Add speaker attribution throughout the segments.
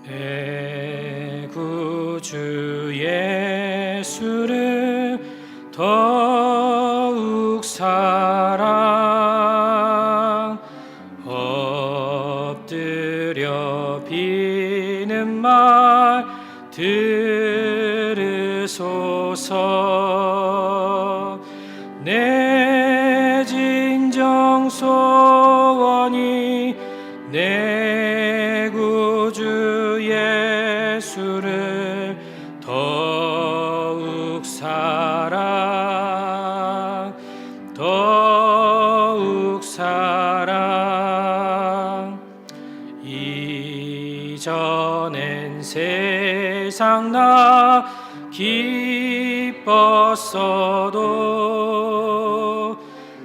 Speaker 1: 내 구주 예수를 더욱 사랑 엎드려 비는 말 들으소서. 내 진정 소원이 내 구주 예수를 더욱 사랑 이전엔 세상 나 기뻤어도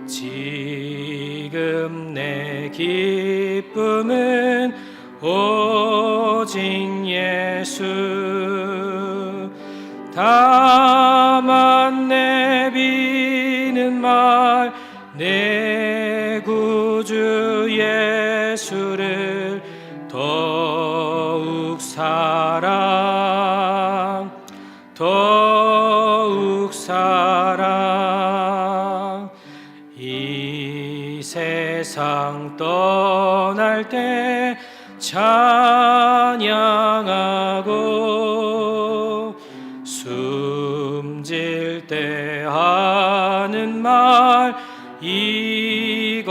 Speaker 1: 지금 내 기쁨은 오직 예수. 다만 내비는 말 내 구주 예수를 더욱 사랑 이 세상 떠날 때 찬양하고 숨질 때 하는 말 이것일세.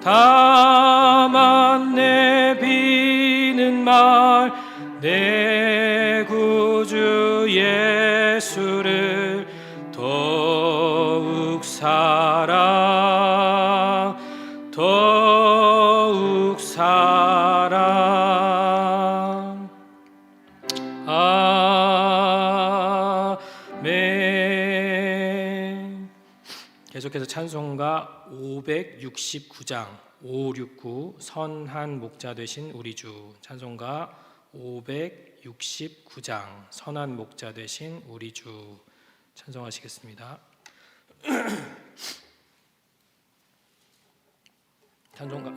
Speaker 1: 다만 내비는 말 내 구주 예수를 더욱 사랑 아멘. 계속해서 찬송가 569장 569 선한 목자 되신 우리 주, 찬송가 569장 선한 목자 되신 우리 주 찬송하시겠습니다. 찬송가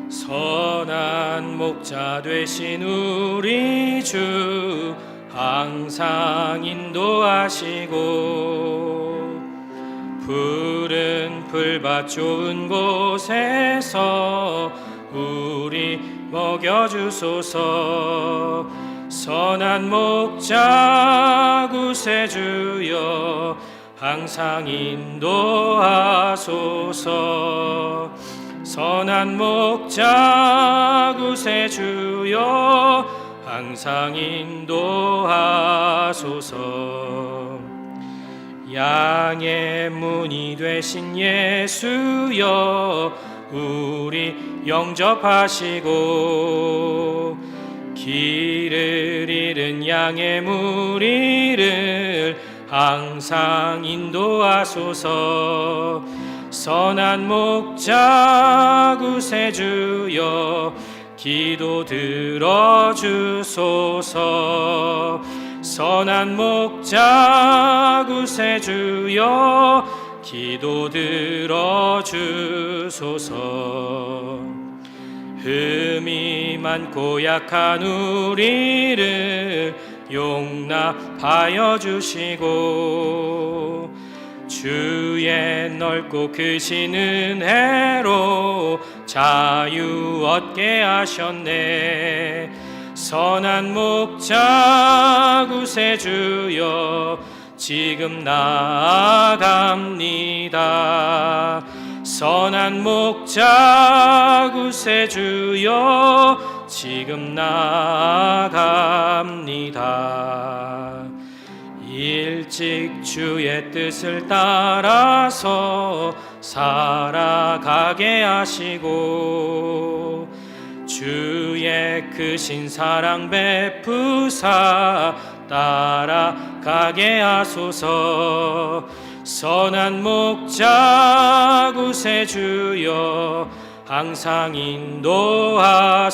Speaker 1: 선한 목자 되신 우리 주 항상 인도하시고 푸른 풀밭 좋은 곳에서 우리 먹여주소서. 선한 목자 구세주여 항상 인도하소서. 선한 목자 구세주여 항상 인도하소서. 양의 문이 되신 예수여 우리 영접하시고 길을 잃은 양의 무리를 항상 인도하소서. 선한 목자 구세주여 기도 들어주소서. 선한 목자 구세주여 기도 들어주소서. 흠이 많고 약한 우리를 용납하여 주시고 주의 넓고 크신 은혜로 자유 얻게 하셨네. 선한 목자 구세주여 지금 나아갑니다. 선한 목자 구세주여 지금 나아갑니다. 일찍 주의 뜻을 따라서 살아가게 하시고 주의 크신 사랑 베푸사 따라가게 하소서. 선한 목자 구세주여 항상 인도하소서.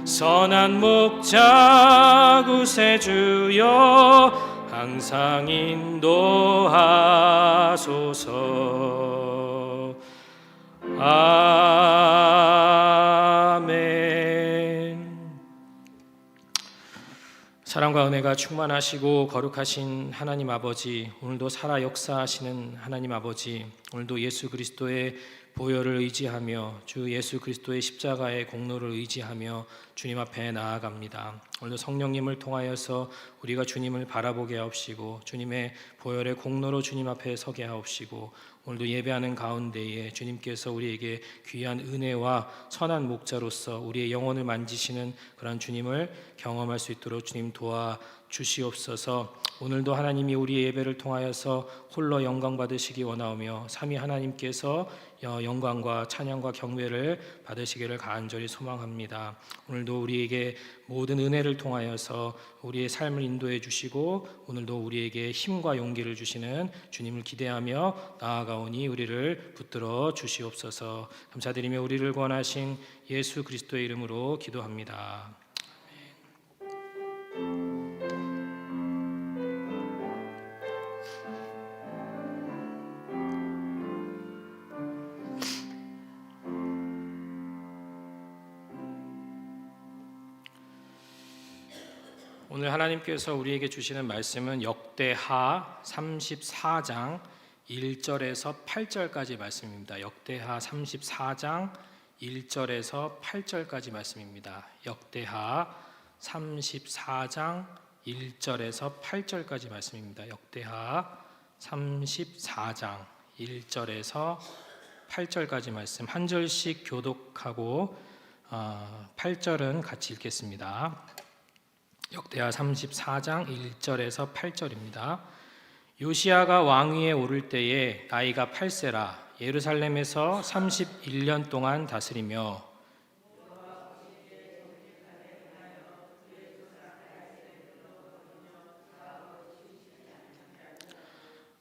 Speaker 1: 선한 목자 구세주여 항상 인도하소서. 아멘. 사랑과 은혜가 충만하시고 거룩하신 하나님 아버지, 오늘도 살아 역사하시는 하나님 아버지, 오늘도 예수 그리스도의 보혈을 의지하며 주 예수 그리스도의 십자가의 공로를 의지하며 주님 앞에 나아갑니다. 오늘도 성령님을 통하여서 우리가 주님을 바라보게 하옵시고 주님의 보혈의 공로로 주님 앞에 서게 하옵시고 오늘도 예배하는 가운데에 주님께서 우리에게 귀한 은혜와 선한 목자로서 우리의 영혼을 만지시는 그런 주님을 경험할 수 있도록 주님 도와주시옵소서. 오늘도 하나님이 우리의 예배를 통하여서 홀로 영광 받으시기 원하오며 삼위 하나님께서 영광과 찬양과 경배를 받으시기를 간절히 소망합니다. 오늘도 우리에게 모든 은혜를 통하여서 우리의 삶을 인도해 주시고 오늘도 우리에게 힘과 용기를 주시는 주님을 기대하며 나아가오니 우리를 붙들어 주시옵소서. 감사드리며 우리를 구원하신 예수 그리스도의 이름으로 기도합니다. 오늘 하나님께서 우리에게 주시는 말씀은 역대하 34장 1절에서 8절까지 말씀입니다. 역대하 34장 1절에서 8절까지 말씀입니다. 역대하 34장 1절에서 8절까지 말씀입니다. 역대하 34장 1절에서 8절까지 말씀 한 절씩 교독하고 8절은 같이 읽겠습니다. 역대하 34장 1절에서 8절입니다. 요시야가 왕위에 오를 때에 나이가 8세라 예루살렘에서 31년 동안 다스리며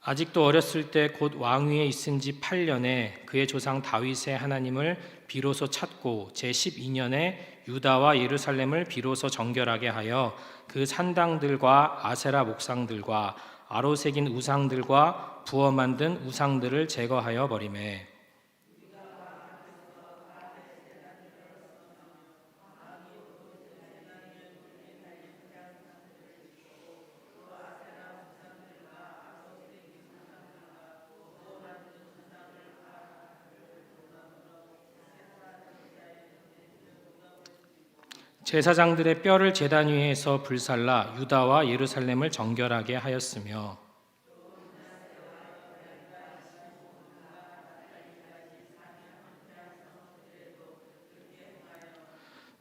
Speaker 1: 아직도 어렸을 때 곧 왕위에 있은 지 8년에 그의 조상 다윗의 하나님을 비로소 찾고 제12년에 유다와 예루살렘을 비로소 정결하게 하여 그 산당들과 아세라 목상들과 아로새긴 우상들과 부어 만든 우상들을 제거하여 버리매 제사장들의 뼈를 제단 위에서 불살라 유다와 예루살렘을 정결하게 하였으며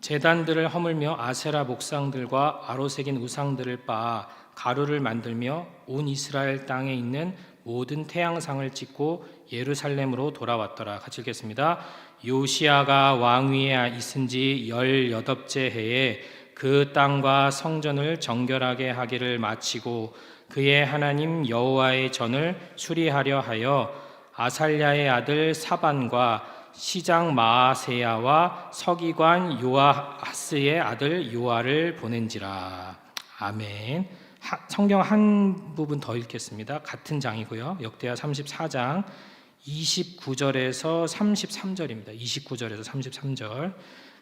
Speaker 1: 제단들을 허물며 아세라 목상들과 아로새긴 우상들을 빻아 가루를 만들며 온 이스라엘 땅에 있는 모든 태양상을 찍고 예루살렘으로 돌아왔더라. 같이 읽겠습니다. 요시야가 왕위에 있은 지 18째 해에 그 땅과 성전을 정결하게 하기를 마치고 그의 하나님 여호와의 전을 수리하려 하여 아살랴의 아들 사반과 시장 마아세야와 서기관 요아하스의 아들 요아를 보낸지라. 아멘. 성경 한 부분 더 읽겠습니다. 같은 장이고요. 역대하 34장 29절에서 33절입니다. 29절에서 33절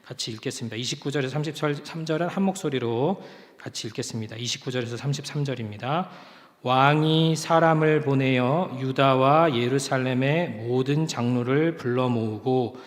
Speaker 1: 같이 읽겠습니다. 29절에서 33절은 한 목소리로 같이 읽겠습니다. 29절에서 33절입니다. 왕이 사람을 보내어 유다와 예루살렘의 모든 장로를 불러 모으고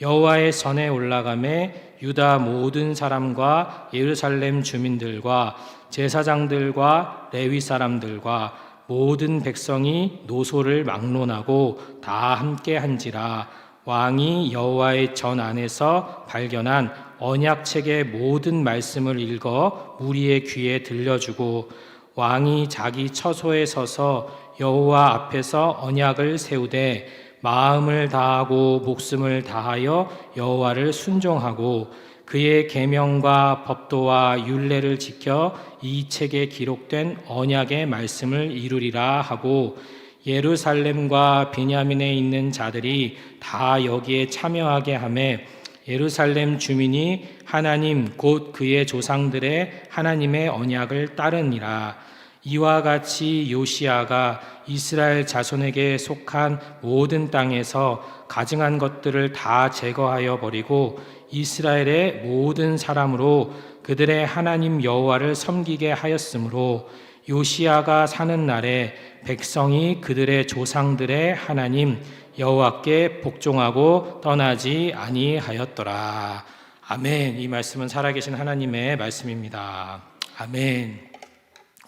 Speaker 1: 여호와의 전에 올라가매 유다 모든 사람과 예루살렘 주민들과 제사장들과 레위 사람들과 모든 백성이 노소를 막론하고 다 함께 한지라. 왕이 여호와의 전 안에서 발견한 언약책의 모든 말씀을 읽어 무리의 귀에 들려주고 왕이 자기 처소에 서서 여호와 앞에서 언약을 세우되 마음을 다하고 목숨을 다하여 여호와를 순종하고 그의 계명과 법도와 율례를 지켜 이 책에 기록된 언약의 말씀을 이루리라 하고 예루살렘과 베냐민에 있는 자들이 다 여기에 참여하게 하매 예루살렘 주민이 하나님 곧 그의 조상들의 하나님의 언약을 따르니라. 이와 같이 요시야가 이스라엘 자손에게 속한 모든 땅에서 가증한 것들을 다 제거하여 버리고 이스라엘의 모든 사람으로 그들의 하나님 여호와를 섬기게 하였으므로 요시야가 사는 날에 백성이 그들의 조상들의 하나님 여호와께 복종하고 떠나지 아니하였더라. 아멘. 이 말씀은 살아계신 하나님의 말씀입니다. 아멘.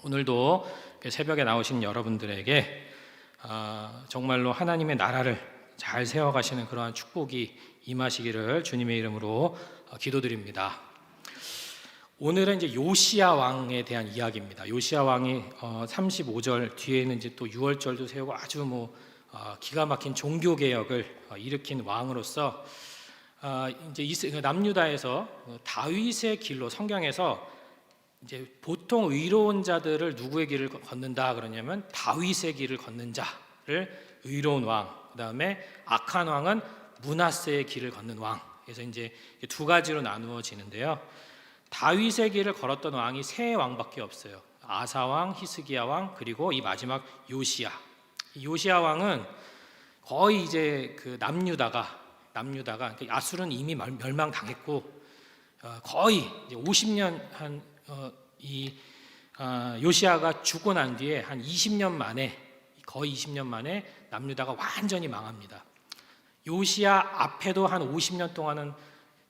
Speaker 1: 오늘도 새벽에 나오신 여러분들에게 정말로 하나님의 나라를 잘 세워가시는 그러한 축복이 임하시기를 주님의 이름으로 기도드립니다. 오늘은 이제 요시야 왕에 대한 이야기입니다. 요시야 왕이 35절 뒤에는 이제 또 6월절도 세우고 아주 기가 막힌 종교 개혁을 일으킨 왕으로서 이제 남유다에서 다윗의 길로 성경에서 이제 보통 의로운 자들을 누구의 길을 걷는다 그러냐면 다윗의 길을 걷는 자를 의로운 왕, 그다음에 악한 왕은 므낫세의 길을 걷는 왕. 그래서 이제 두 가지로 나누어지는데요. 다윗의 길을 걸었던 왕이 세 왕밖에 없어요. 아사 왕, 히스기야 왕, 그리고 이 마지막 요시야. 요시야 왕은 거의 이제 그 남유다가 아술은 이미 멸망당했고 거의 이제 50년 요시야가 죽고 난 뒤에 한 20년 만에 거의 20년 만에 남유다가 완전히 망합니다. 요시야 앞에도 한 50년 동안은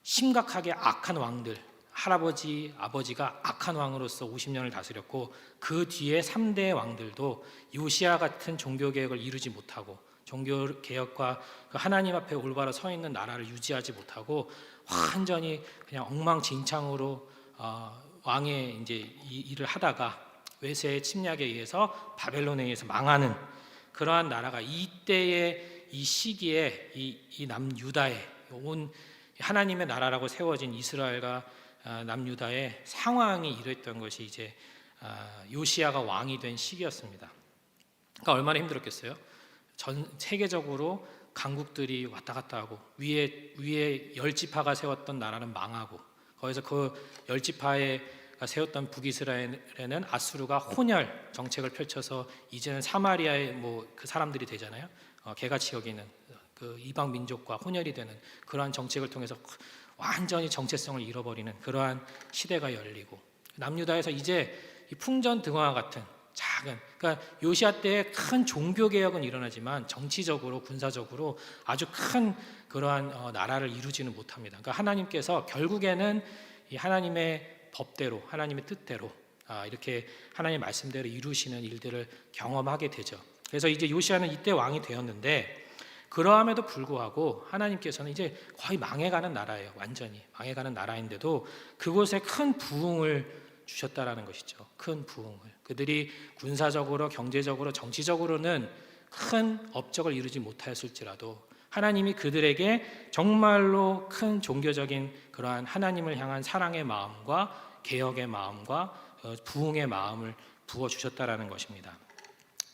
Speaker 1: 심각하게 악한 왕들, 할아버지, 아버지가 악한 왕으로서 50년을 다스렸고 그 뒤에 3대 왕들도 요시야 같은 종교개혁을 이루지 못하고 종교개혁과 그 하나님 앞에 올바로 서 있는 나라를 유지하지 못하고 완전히 그냥 엉망진창으로 왕의 이제 일을 하다가 외세의 침략에 의해서 바벨론에 의해서 망하는 그러한 나라가 이때의 이 시기에 이 남유다에 온 하나님의 나라라고 세워진 이스라엘과 남유다의 상황이 이랬던 것이 이제 요시야가 왕이 된 시기였습니다. 그러니까 얼마나 힘들었겠어요? 전 세계적으로 강국들이 왔다 갔다 하고 위에 열지파가 세웠던 나라는 망하고 거기서 그 열지파가 세웠던 북이스라엘에는 아수르가 혼혈 정책을 펼쳐서 이제는 사마리아의 그 사람들이 되잖아요. 개같이 여기는 그 이방 민족과 혼혈이 되는 그러한 정책을 통해서 완전히 정체성을 잃어버리는 그러한 시대가 열리고 남유다에서 이제 이 풍전등화 같은 작은 그러니까 요시야 때의 큰 종교 개혁은 일어나지만 정치적으로 군사적으로 아주 큰 그러한 나라를 이루지는 못합니다. 그러니까 하나님께서 결국에는 이 하나님의 법대로 하나님의 뜻대로 이렇게 하나님의 말씀대로 이루시는 일들을 경험하게 되죠. 그래서 이제 요시야는 이때 왕이 되었는데 그러함에도 불구하고 하나님께서는 이제 거의 망해가는 나라예요. 완전히 망해가는 나라인데도 그곳에 큰 부흥을 주셨다라는 것이죠. 큰 부흥을. 그들이 군사적으로, 경제적으로, 정치적으로는 큰 업적을 이루지 못하였을지라도 하나님이 그들에게 정말로 큰 종교적인 그러한 하나님을 향한 사랑의 마음과 개혁의 마음과 부흥의 마음을 부어주셨다라는 것입니다.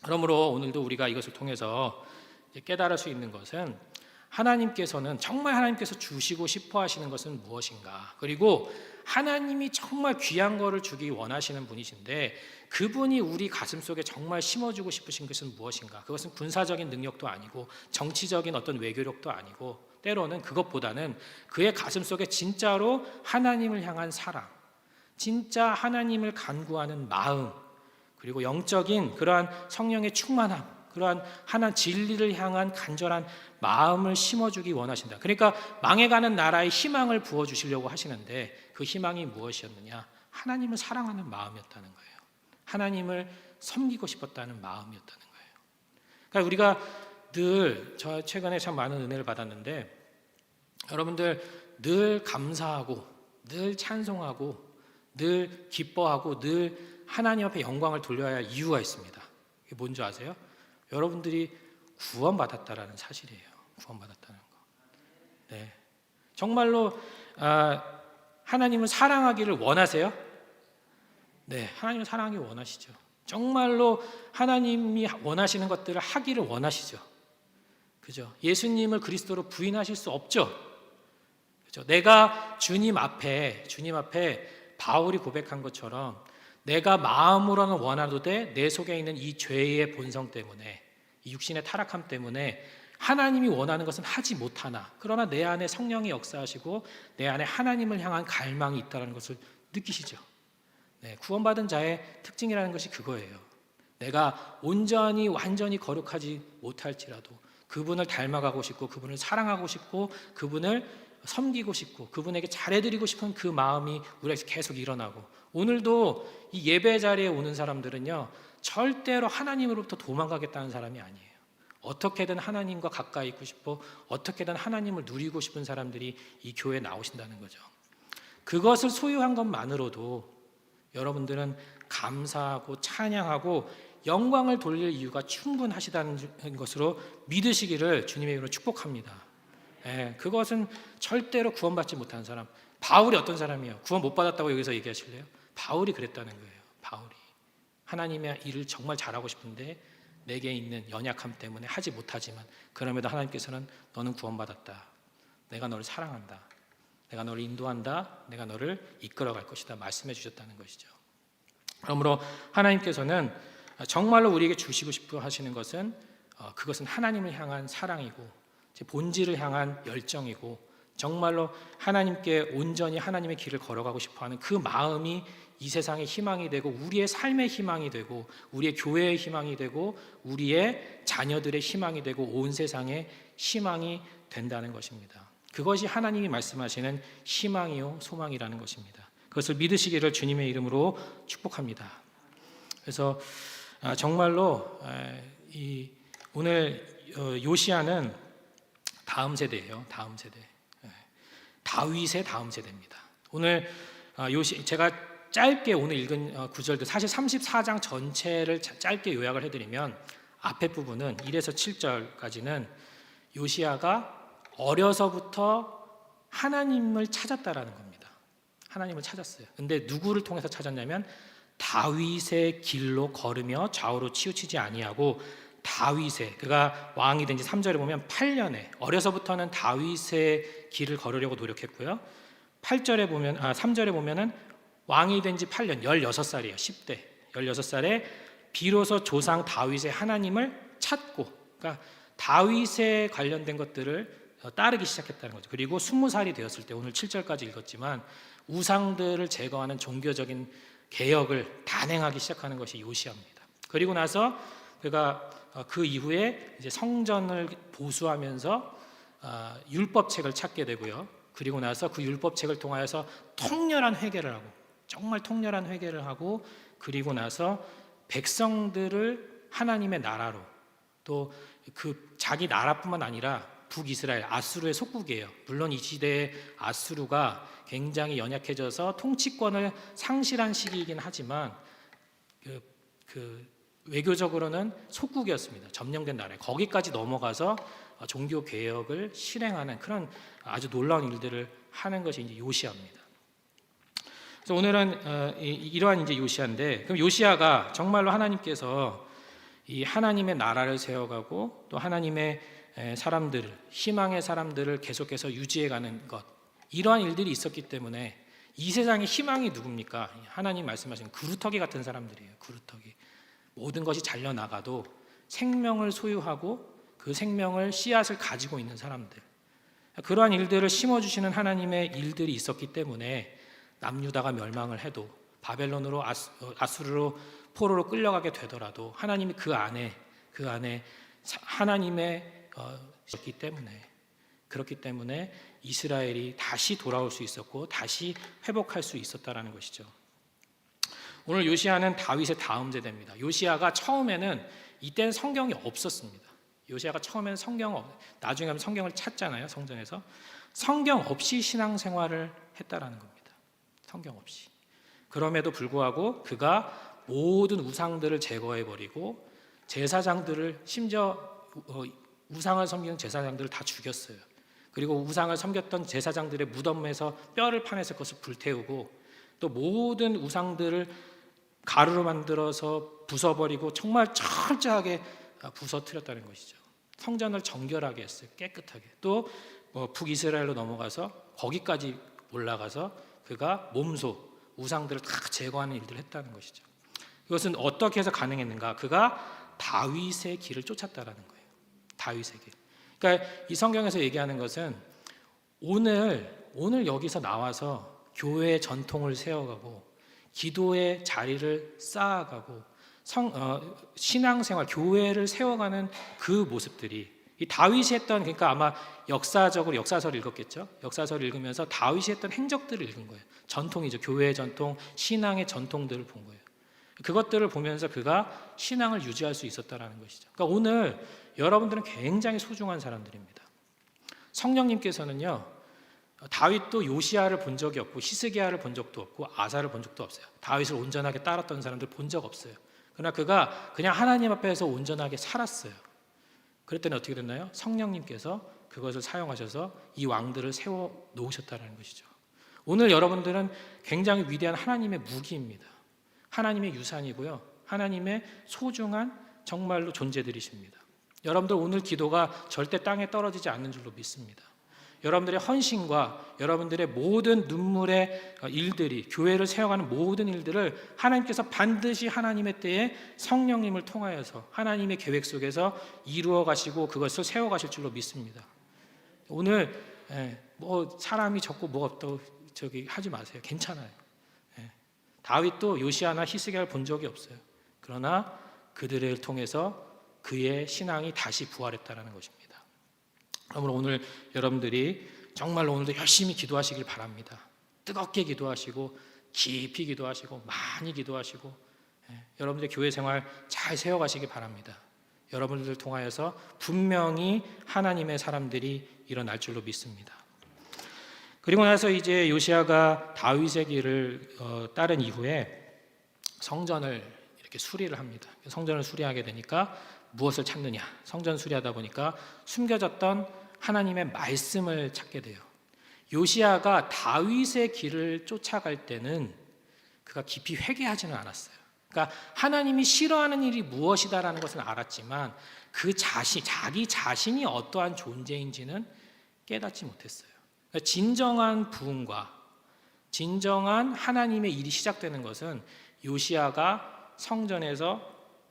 Speaker 1: 그러므로 오늘도 우리가 이것을 통해서 깨달을 수 있는 것은 하나님께서는 정말 하나님께서 주시고 싶어 하시는 것은 무엇인가, 그리고 하나님이 정말 귀한 거를 주기 원하시는 분이신데 그분이 우리 가슴속에 정말 심어주고 싶으신 것은 무엇인가. 그것은 군사적인 능력도 아니고 정치적인 어떤 외교력도 아니고 때로는 그것보다는 그의 가슴속에 진짜로 하나님을 향한 사랑, 진짜 하나님을 간구하는 마음, 그리고 영적인 그러한 성령의 충만함, 그러한 하나님 진리를 향한 간절한 마음을 심어주기 원하신다. 그러니까 망해가는 나라에 희망을 부어주시려고 하시는데 그 희망이 무엇이었느냐? 하나님을 사랑하는 마음이었다는 거예요. 하나님을 섬기고 싶었다는 마음이었다는 거예요. 그러니까 우리가 저 최근에 참 많은 은혜를 받았는데 여러분들 늘 감사하고 늘 찬송하고 늘 기뻐하고 늘 하나님 앞에 영광을 돌려야 할 이유가 있습니다. 이게 뭔지 아세요? 여러분들이 구원받았다라는 사실이에요. 구원받았다는 거. 네. 정말로 하나님을 사랑하기를 원하세요? 네, 하나님을 사랑하기 원하시죠. 정말로 하나님이 원하시는 것들을 하기를 원하시죠. 그죠? 예수님을 그리스도로 부인하실 수 없죠. 그렇죠? 내가 주님 앞에 바울이 고백한 것처럼 내가 마음으로는 원하도되 내 속에 있는 이 죄의 본성 때문에, 이 육신의 타락함 때문에 하나님이 원하는 것은 하지 못하나, 그러나 내 안에 성령이 역사하시고 내 안에 하나님을 향한 갈망이 있다는 것을 느끼시죠. 네, 구원받은 자의 특징이라는 것이 그거예요. 내가 온전히 완전히 거룩하지 못할지라도 그분을 닮아가고 싶고, 그분을 사랑하고 싶고, 그분을 섬기고 싶고, 그분에게 잘해드리고 싶은 그 마음이 우리에게 계속 일어나고, 오늘도 이 예배 자리에 오는 사람들은요, 절대로 하나님으로부터 도망가겠다는 사람이 아니에요. 어떻게든 하나님과 가까이 있고 싶고, 어떻게든 하나님을 누리고 싶은 사람들이 이 교회에 나오신다는 거죠. 그것을 소유한 것만으로도 여러분들은 감사하고 찬양하고 영광을 돌릴 이유가 충분하시다는 것으로 믿으시기를 주님의 이름으로 축복합니다. 그것은 절대로 구원받지 못한 사람. 바울이 어떤 사람이에요? 구원 못 받았다고 여기서 얘기하실래요? 바울이 그랬다는 거예요. 바울이 하나님의 일을 정말 잘하고 싶은데 내게 있는 연약함 때문에 하지 못하지만, 그럼에도 하나님께서는 너는 구원받았다, 내가 너를 사랑한다, 내가 너를 인도한다, 내가 너를 이끌어갈 것이다 말씀해 주셨다는 것이죠. 그러므로 하나님께서는 정말로 우리에게 주시고 싶어 하시는 것은 그것은 하나님을 향한 사랑이고 제 본질을 향한 열정이고, 정말로 하나님께 온전히 하나님의 길을 걸어가고 싶어하는 그 마음이 이 세상의 희망이 되고, 우리의 삶의 희망이 되고, 우리의 교회의 희망이 되고, 우리의 자녀들의 희망이 되고, 온 세상의 희망이 된다는 것입니다. 그것이 하나님이 말씀하시는 희망이요 소망이라는 것입니다. 그것을 믿으시기를 주님의 이름으로 축복합니다. 그래서 정말로 오늘 요시야는 다음 세대예요. 다음 세대. 다윗의 다음 세대입니다. 오늘 제가 짧게 오늘 읽은 구절들, 사실 34장 전체를 짧게 요약을 해드리면 앞에 부분은 1에서 7절까지는 요시야가 어려서부터 하나님을 찾았다라는 겁니다. 하나님을 찾았어요. 근데 누구를 통해서 찾았냐면 다윗의 길로 걸으며 좌우로 치우치지 아니하고, 다윗의, 그가 왕이 된 지 3절에 보면 8년에 어려서부터는 다윗의 길을 걸으려고 노력했고요. 3절에 보면은 왕이 된 지 8년, 16살이에요. 10대 16살에 비로소 조상 다윗의 하나님을 찾고, 그러니까 다윗에 관련된 것들을 따르기 시작했다는 거죠. 그리고 20살이 되었을 때, 오늘 7절까지 읽었지만 우상들을 제거하는 종교적인 개혁을 단행하기 시작하는 것이 요시야입니다. 그리고 나서 그가 그 이후에 이제 성전을 보수하면서 율법책을 찾게 되고요. 그리고 나서 그 율법책을 통하여서 통렬한 회개를 하고, 정말 통렬한 회개를 하고, 그리고 나서 백성들을 하나님의 나라로, 또 그 자기 나라뿐만 아니라 북이스라엘, 아수르의 속국이에요. 물론 이 시대에 아수르가 굉장히 연약해져서 통치권을 상실한 시기이긴 하지만 외교적으로는 속국이었습니다. 점령된 나라에. 거기까지 넘어가서 종교 개혁을 실행하는 그런 아주 놀라운 일들을 하는 것이 이제 요시야입니다. 그래서 오늘은 이러한 이제 요시야인데, 그럼 요시야가 정말로 하나님께서 이 하나님의 나라를 세워가고 또 하나님의 사람들을, 희망의 사람들을 계속해서 유지해가는 것, 이러한 일들이 있었기 때문에 이 세상의 희망이 누굽니까? 하나님 말씀하신 그루터기 같은 사람들이에요. 그루터기. 모든 것이 잘려나가도 생명을 소유하고 그 생명을 씨앗을 가지고 있는 사람들, 그러한 일들을 심어주시는 하나님의 일들이 있었기 때문에 남유다가 멸망을 해도, 바벨론으로 아수르로 포로로 끌려가게 되더라도 하나님이 그 안에 하나님의 있기 때문에, 그렇기 때문에 이스라엘이 다시 돌아올 수 있었고 다시 회복할 수 있었다라는 것이죠. 오늘 요시야는 다윗의 다음 세대입니다. 요시야가 처음에는, 이때는 성경이 없었습니다. 요시야가 처음에는 나중에 하면 성경을 찾잖아요. 성전에서 성경 없이 신앙생활을 했다라는 겁니다. 성경 없이. 그럼에도 불구하고 그가 모든 우상들을 제거해버리고 제사장들을, 심지어 우상을 섬기는 제사장들을 다 죽였어요. 그리고 우상을 섬겼던 제사장들의 무덤에서 뼈를 파내서 그것을 불태우고, 또 모든 우상들을 가루로 만들어서 부숴버리고 정말 철저하게 부서뜨렸다는 것이죠. 성전을 정결하게 했어요. 깨끗하게. 또 북이스라엘로 넘어가서 거기까지 올라가서 그가 몸소 우상들을 다 제거하는 일들을 했다는 것이죠. 이것은 어떻게 해서 가능했는가? 그가 다윗의 길을 쫓았다라는 거예요. 다윗의 길. 그러니까 이 성경에서 얘기하는 것은 오늘 여기서 나와서 교회의 전통을 세워가고 기도의 자리를 쌓아가고 신앙생활, 교회를 세워가는 그 모습들이 이 다윗이 했던, 그러니까 아마 역사적으로 역사서를 읽었겠죠. 역사서를 읽으면서 다윗이 했던 행적들을 읽은 거예요. 전통이죠. 교회의 전통, 신앙의 전통들을 본 거예요. 그것들을 보면서 그가 신앙을 유지할 수 있었다는 것이죠. 그러니까 오늘 여러분들은 굉장히 소중한 사람들입니다. 성령님께서는요, 다윗도 요시야를 본 적이 없고 히스기야를 본 적도 없고 아사를 본 적도 없어요. 다윗을 온전하게 따랐던 사람들 본 적 없어요. 그러나 그가 그냥 하나님 앞에서 온전하게 살았어요. 그랬더니 어떻게 됐나요? 성령님께서 그것을 사용하셔서 이 왕들을 세워 놓으셨다는 것이죠. 오늘 여러분들은 굉장히 위대한 하나님의 무기입니다. 하나님의 유산이고요, 하나님의 소중한 정말로 존재들이십니다. 여러분들 오늘 기도가 절대 땅에 떨어지지 않는 줄로 믿습니다. 여러분들의 헌신과 여러분들의 모든 눈물의 일들이, 교회를 세워가는 모든 일들을 하나님께서 반드시 하나님의 때에 성령님을 통하여서 하나님의 계획 속에서 이루어 가시고 그것을 세워 가실 줄로 믿습니다. 오늘 뭐 사람이 적고 뭐 없다고 하지 마세요. 괜찮아요. 다윗도 요시야나 히스기야를 본 적이 없어요. 그러나 그들을 통해서 그의 신앙이 다시 부활했다는 것입니다. 그러므로 오늘 여러분들이 정말로 오늘도 열심히 기도하시길 바랍니다. 뜨겁게 기도하시고 깊이 기도하시고 많이 기도하시고 여러분들의 교회 생활 잘 세워가시기 바랍니다. 여러분들을 통하여서 분명히 하나님의 사람들이 일어날 줄로 믿습니다. 그리고 나서 이제 요시야가 다윗의 길을 따른 이후에 성전을 이렇게 수리를 합니다. 성전을 수리하게 되니까 무엇을 찾느냐? 성전 수리하다 보니까 숨겨졌던 하나님의 말씀을 찾게 돼요. 요시야가 다윗의 길을 쫓아갈 때는 그가 깊이 회개하지는 않았어요. 그러니까 하나님이 싫어하는 일이 무엇이다라는 것은 알았지만 자기 자신이 어떠한 존재인지는 깨닫지 못했어요. 그러니까 진정한 부흥과 진정한 하나님의 일이 시작되는 것은 요시야가 성전에서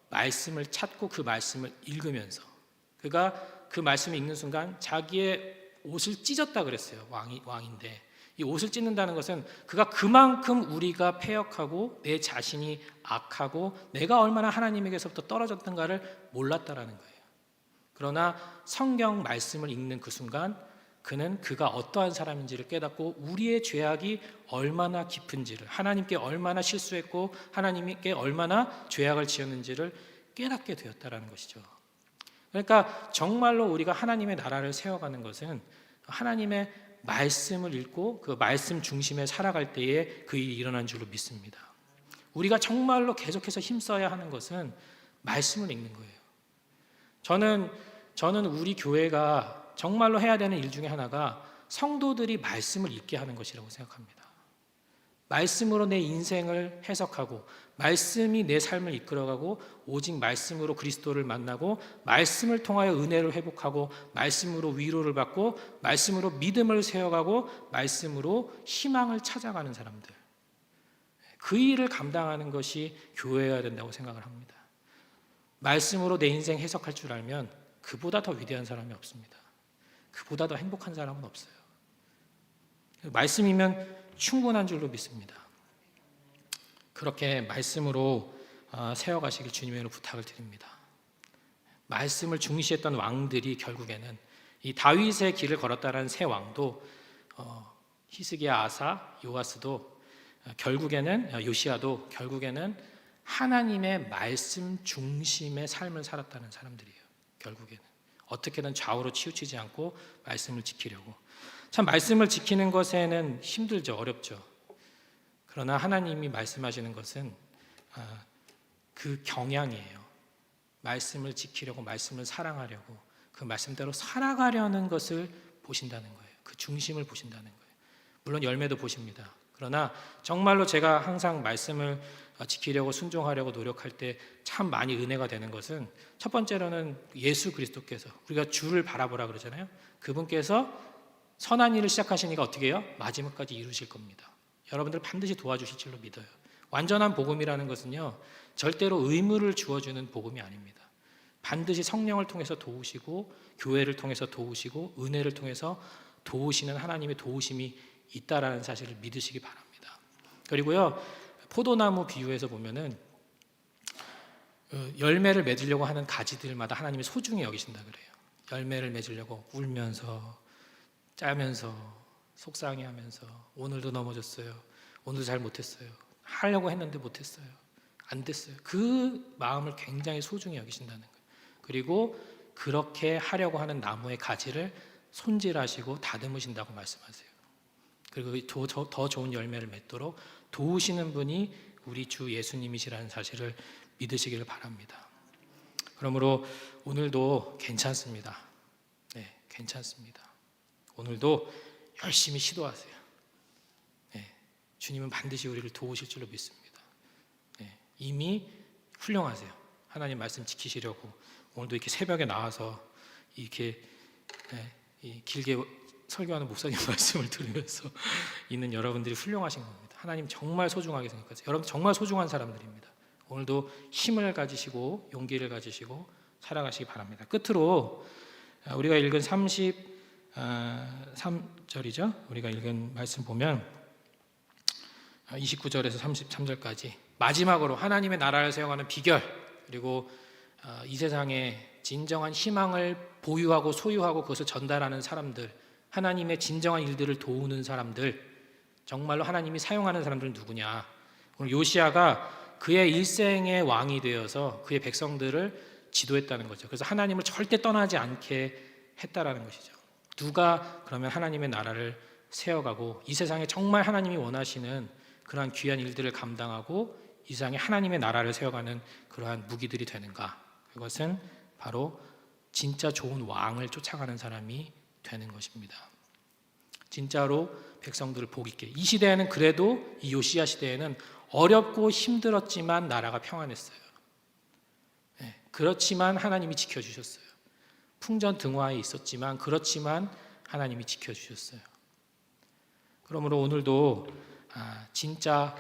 Speaker 1: 말씀을 찾고 그 말씀을 읽으면서, 그가 그 말씀을 읽는 순간 자기의 옷을 찢었다 그랬어요. 왕인데 이 옷을 찢는다는 것은 그가 그만큼 우리가 패역하고 내 자신이 악하고 내가 얼마나 하나님에게서부터 떨어졌던가를 몰랐다라는 거예요. 그러나 성경 말씀을 읽는 그 순간 그가 어떠한 사람인지를 깨닫고 우리의 죄악이 얼마나 깊은지를, 하나님께 얼마나 실수했고 하나님께 얼마나 죄악을 지었는지를 깨닫게 되었다라는 것이죠. 그러니까 정말로 우리가 하나님의 나라를 세워가는 것은 하나님의 말씀을 읽고 그 말씀 중심에 살아갈 때에 그 일이 일어난 줄로 믿습니다. 우리가 정말로 계속해서 힘써야 하는 것은 말씀을 읽는 거예요. 저는 우리 교회가 정말로 해야 되는 일 중에 하나가 성도들이 말씀을 읽게 하는 것이라고 생각합니다. 말씀으로 내 인생을 해석하고 말씀이 내 삶을 이끌어가고 오직 말씀으로 그리스도를 만나고 말씀을 통하여 은혜를 회복하고 말씀으로 위로를 받고 말씀으로 믿음을 세워가고 말씀으로 희망을 찾아가는 사람들, 그 일을 감당하는 것이 교회여야 된다고 생각을 합니다. 말씀으로 내 인생 해석할 줄 알면 그보다 더 위대한 사람이 없습니다. 그보다 더 행복한 사람은 없어요. 말씀이면 충분한 줄로 믿습니다. 그렇게 말씀으로 세워가시길 주님으로 부탁을 드립니다. 말씀을 중시했던 왕들이 결국에는 이 다윗의 길을 걸었다라는 새 왕도 히스기야, 아사, 요아스도 결국에는 요시야도 결국에는 하나님의 말씀 중심의 삶을 살았다는 사람들이에요. 결국에는 어떻게든 좌우로 치우치지 않고 말씀을 지키려고. 참 말씀을 지키는 것에는 힘들죠. 어렵죠. 그러나 하나님이 말씀하시는 것은 그 경향이에요. 말씀을 지키려고, 말씀을 사랑하려고, 그 말씀대로 살아가려는 것을 보신다는 거예요. 그 중심을 보신다는 거예요. 물론 열매도 보십니다. 그러나 정말로 제가 항상 말씀을 지키려고 순종하려고 노력할 때 참 많이 은혜가 되는 것은 첫 번째로는 예수 그리스도께서, 우리가 주를 바라보라 그러잖아요. 그분께서 선한 일을 시작하시니까 어떻게 해요? 마지막까지 이루실 겁니다. 여러분들 반드시 도와주실 줄로 믿어요. 완전한 복음이라는 것은요, 절대로 의무를 주어주는 복음이 아닙니다. 반드시 성령을 통해서 도우시고 교회를 통해서 도우시고 은혜를 통해서 도우시는 하나님의 도우심이 있다라는 사실을 믿으시기 바랍니다. 그리고요, 포도나무 비유에서 보면은 열매를 맺으려고 하는 가지들마다 하나님이 소중히 여기신다 그래요. 열매를 맺으려고 울면서 짜면서 속상해하면서 오늘도 넘어졌어요. 오늘도 잘 못했어요. 하려고 했는데 못했어요. 안 됐어요. 그 마음을 굉장히 소중히 여기신다는 거예요. 그리고 그렇게 하려고 하는 나무의 가지를 손질하시고 다듬으신다고 말씀하세요. 그리고 더 좋은 열매를 맺도록 도우시는 분이 우리 주 예수님이시라는 사실을 믿으시기를 바랍니다. 그러므로 오늘도 괜찮습니다. 네, 괜찮습니다. 오늘도 열심히 시도하세요. 네, 주님은 반드시 우리를 도우실 줄로 믿습니다. 네, 이미 훌륭하세요. 하나님 말씀 지키시려고 오늘도 이렇게 새벽에 나와서 이렇게 길게 설교하는 목사님 말씀을 들으면서 있는 여러분들이 훌륭하신 겁니다. 하나님 정말 소중하게 생각하세요. 여러분 정말 소중한 사람들입니다. 오늘도 힘을 가지시고 용기를 가지시고 살아가시기 바랍니다. 끝으로 우리가 읽은 33절이죠. 우리가 읽은 말씀 보면 29절에서 33절까지 마지막으로 하나님의 나라를 세워가는 비결, 그리고 이 세상에 진정한 희망을 보유하고 소유하고 그것을 전달하는 사람들, 하나님의 진정한 일들을 도우는 사람들, 정말로 하나님이 사용하는 사람들은 누구냐. 오늘 요시야가 그의 일생의 왕이 되어서 그의 백성들을 지도했다는 거죠. 그래서 하나님을 절대 떠나지 않게 했다라는 것이죠. 누가 그러면 하나님의 나라를 세워가고 이 세상에 정말 하나님이 원하시는 그러한 귀한 일들을 감당하고 이 세상에 하나님의 나라를 세워가는 그러한 무기들이 되는가? 그것은 바로 진짜 좋은 왕을 쫓아가는 사람이 되는 것입니다. 진짜로 백성들을 복 있게. 이 시대에는 그래도 이 요시야 시대에는 어렵고 힘들었지만 나라가 평안했어요. 네, 그렇지만 하나님이 지켜주셨어요. 풍전등화에 있었지만 그렇지만 하나님이 지켜주셨어요. 그러므로 오늘도 진짜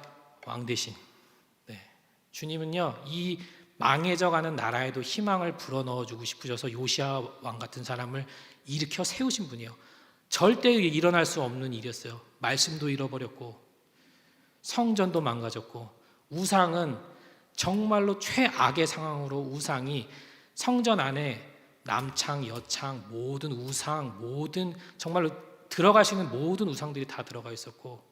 Speaker 1: 왕 대신 주님은요, 이 망해져가는 나라에도 희망을 불어넣어주고 싶으셔서 요시야 왕 같은 사람을 일으켜 세우신 분이에요. 절대 일어날 수 없는 일이었어요. 말씀도 잃어버렸고 성전도 망가졌고 우상은 정말로 최악의 상황으로 우상이 성전 안에 남창, 여창, 모든 우상, 모든 정말로 들어가시는 모든 우상들이 다 들어가 있었고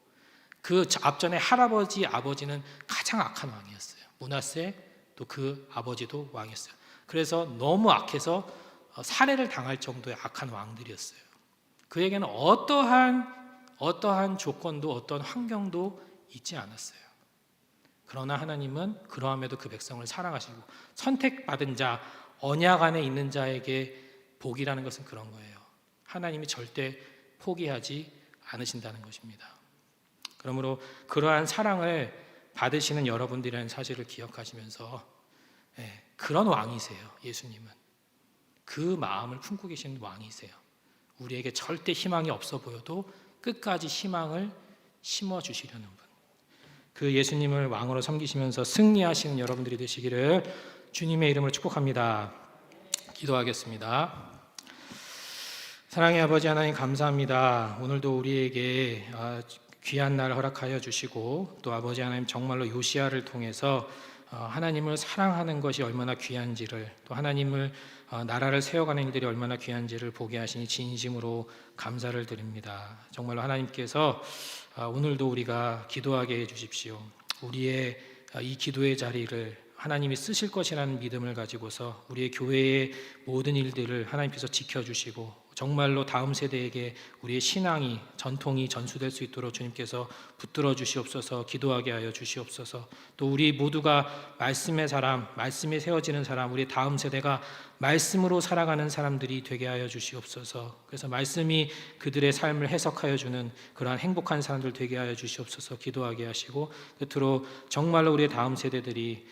Speaker 1: 그 앞전에 할아버지, 아버지는 가장 악한 왕이었어요. 므낫세 또 그 아버지도 왕이었어요. 그래서 너무 악해서 살해를 당할 정도의 악한 왕들이었어요. 그에게는 어떠한 조건도 어떠한 환경도 있지 않았어요. 그러나 하나님은 그러함에도 그 백성을 사랑하시고 선택받은 자, 언약 안에 있는 자에게 복이라는 것은 그런 거예요. 하나님이 절대 포기하지 않으신다는 것입니다. 그러므로 그러한 사랑을 받으시는 여러분들이라는 사실을 기억하시면서 그런 왕이세요. 예수님은 그 마음을 품고 계신 왕이세요. 우리에게 절대 희망이 없어 보여도 끝까지 희망을 심어주시려는 분, 그 예수님을 왕으로 섬기시면서 승리하시는 여러분들이 되시기를 주님의 이름으로 축복합니다. 기도하겠습니다. 사랑의 아버지 하나님 감사합니다. 오늘도 우리에게 귀한 날 허락하여 주시고 또 아버지 하나님 정말로 요시야를 통해서 하나님을 사랑하는 것이 얼마나 귀한지를, 또 하나님을 나라를 세워가는 일들이 얼마나 귀한지를 보게 하시니 진심으로 감사를 드립니다. 정말로 하나님께서 오늘도 우리가 기도하게 해주십시오. 우리의 이 기도의 자리를 하나님이 쓰실 것이라는 믿음을 가지고서 우리의 교회의 모든 일들을 하나님께서 지켜주시고 정말로 다음 세대에게 우리의 신앙이, 전통이 전수될 수 있도록 주님께서 붙들어 주시옵소서. 기도하게 하여 주시옵소서. 또 우리 모두가 말씀의 사람, 말씀에 세워지는 사람, 우리 다음 세대가 말씀으로 살아가는 사람들이 되게 하여 주시옵소서. 그래서 말씀이 그들의 삶을 해석하여 주는 그러한 행복한 사람들 되게 하여 주시옵소서. 기도하게 하시고 끝으로 정말로 우리의 다음 세대들이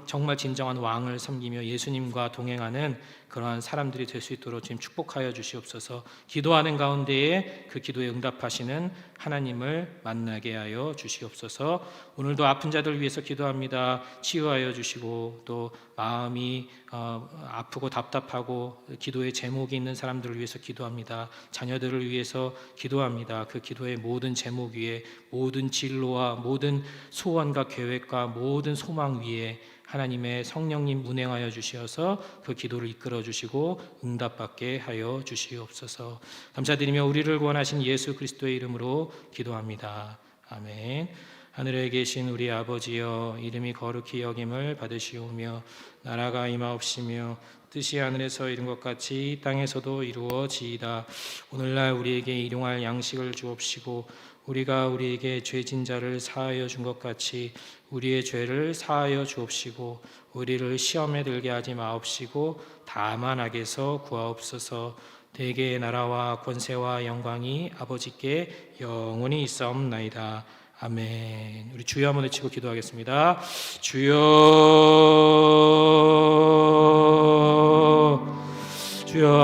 Speaker 1: 정말 진정한 왕을 섬기며 예수님과 동행하는 그러한 사람들이 될 수 있도록 주님 축복하여 주시옵소서. 기도하는 가운데에 그 기도에 응답하시는 하나님을 만나게 하여 주시옵소서. 오늘도 아픈 자들 위해서 기도합니다. 치유하여 주시고 또 마음이 아프고 답답하고 기도의 제목이 있는 사람들을 위해서 기도합니다. 자녀들을 위해서 기도합니다. 그 기도의 모든 제목 위에 모든 진로와 모든 소원과 계획과 모든 소망 위에 하나님의 성령님 운행하여 주시어서 그 기도를 이끌어 주시고 응답받게 하여 주시옵소서. 감사드리며 우리를 구원하신 예수 그리스도의 이름으로 기도합니다. 아멘. 하늘에 계신 우리 아버지여, 이름이 거룩히 여김을 받으시오며 나라가 임하옵시며 뜻이 하늘에서 이룬 것 같이 땅에서도 이루어지이다. 오늘날 우리에게 일용할 양식을 주옵시고 우리가 우리에게 죄진 자를 사하여 준 것 같이 우리의 죄를 사하여 주옵시고 우리를 시험에 들게 하지 마옵시고 다만 악에서 구하옵소서. 대개의 나라와 권세와 영광이 아버지께 영원히 있사옵나이다. 아멘. 우리 주여 한번 외치고 기도하겠습니다. 주여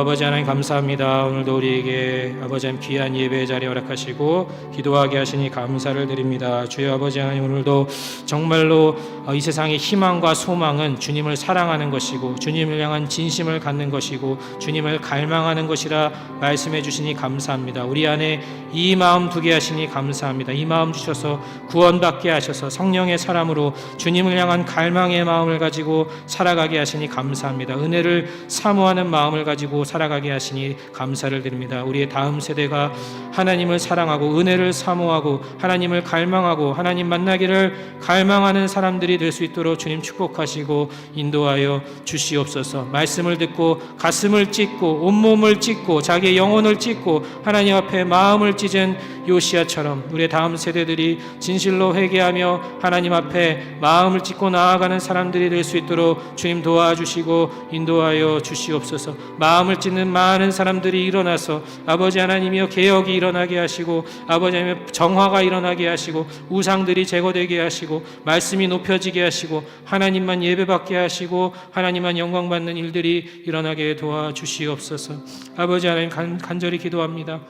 Speaker 1: 아버지 하나님 감사합니다. 오늘도 우리에게 아버지 하나님 귀한 예배의 자리 허락하시고 기도하게 하시니 감사를 드립니다. 주여 아버지 하나님 오늘도 정말로 이 세상의 희망과 소망은 주님을 사랑하는 것이고 주님을 향한 진심을 갖는 것이고 주님을 갈망하는 것이라 말씀해 주시니 감사합니다. 우리 안에 이 마음 두게 하시니 감사합니다. 이 마음 주셔서 구원받게 하셔서 성령의 사람으로 주님을 향한 갈망의 마음을 가지고 살아가게 하시니 감사합니다. 은혜를 사모하는 마음을 가지고 살아가게 하시니 감사를 드립니다. 우리의 다음 세대가 하나님을 사랑하고 은혜를 사모하고 하나님을 갈망하고 하나님 만나기를 갈망하는 사람들이 될 수 있도록 주님 축복하시고 인도하여 주시옵소서. 말씀을 듣고 가슴을 찢고 온몸을 찢고 자기의 영혼을 찢고 하나님 앞에 마음을 찢은 요시야처럼 우리의 다음 세대들이 진실로 회개하며 하나님 앞에 마음을 찢고 나아가는 사람들이 될 수 있도록 주님 도와주시고 인도하여 주시옵소서. 마음을 찢는 많은 사람들이 일어나서 아버지 하나님이여 개혁이 일어나게 하시고 아버지 하나님의 정화가 일어나게 하시고 우상들이 제거되게 하시고 말씀이 높여지게 하시고 하나님만 예배받게 하시고 하나님만 영광받는 일들이 일어나게 도와주시옵소서. 아버지 하나님 간절히 기도합니다.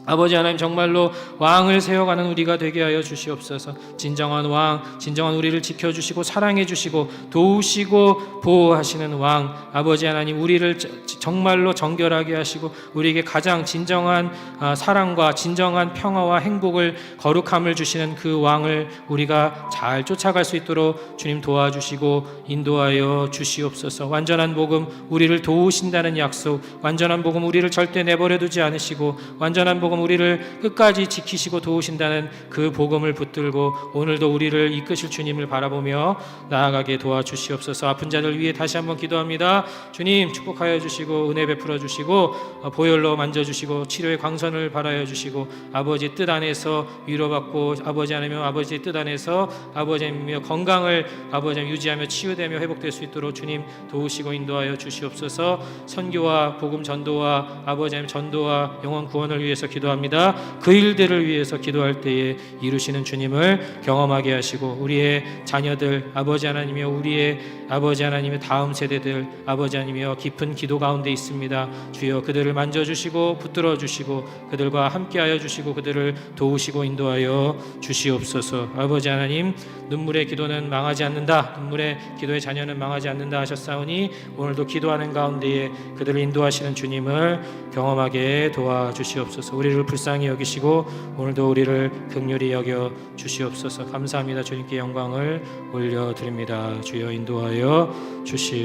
Speaker 1: 아버지 하나님 정말로 왕을 세워가는 우리가 되게 하여 주시옵소서. 진정한 왕, 진정한 우리를 지켜주시고 사랑해주시고 도우시고 보호하시는 왕 아버지 하나님 우리를 정말로 정결하게 하시고 우리에게 가장 진정한 사랑과 진정한 평화와 행복을 거룩함을 주시는 그 왕을 우리가 잘 쫓아갈 수 있도록 주님 도와주시고 인도하여 주시옵소서. 완전한 복음 우리를 도우신다는 약속, 완전한 복음 우리를 절대 내버려 두지 않으시고 완전한 복음 우리를 끝까지 지키시고 도우신다는 그 복음을 붙들고 오늘도 우리를 이끄실 주님을 바라보며 나아가게 도와주시옵소서. 아픈 자들 위해 다시 한번 기도합니다. 주님 축복하여 주시고 은혜 베풀어 주시고 보혈로 만져주시고 치료의 광선을 발하여 주시고 아버지 뜻 안에서 위로받고 아버지 하나님 아버지 뜻 안에서 아버지 하나님이여 건강을 아버지 하나님 유지하며 치유되며 회복될 수 있도록 주님 도우시고 인도하여 주시옵소서. 선교와 복음 전도와 아버지 하나님 전도와 영혼 구원을 위해서 기도합니다. 그 일들을 위해서 기도할 때에 이루시는 주님을 경험하게 하시고 우리의 자녀들 아버지 하나님이여 우리의 아버지 하나님의 다음 세대들 아버지 하나님이여 깊은 기도 가운데 있습니다. 주여 그들을 만져주시고 붙들어 주시고 그들과 함께하여 주시고 그들을 도우시고 인도하여 주시옵소서. 아버지 하나님 눈물의 기도는 망하지 않는다. 눈물의 기도의 자녀는 망하지 않는다 하셨사오니 오늘도 기도하는 가운데에 그들을 인도하시는 주님을 경험하게 도와주시옵소서. 우리를 불쌍히 여기시고 오늘도 우리를 긍휼히 여겨 주시옵소서. 감사합니다. 주님께 영광을 올려드립니다. 주여 인도하여 주시옵소서.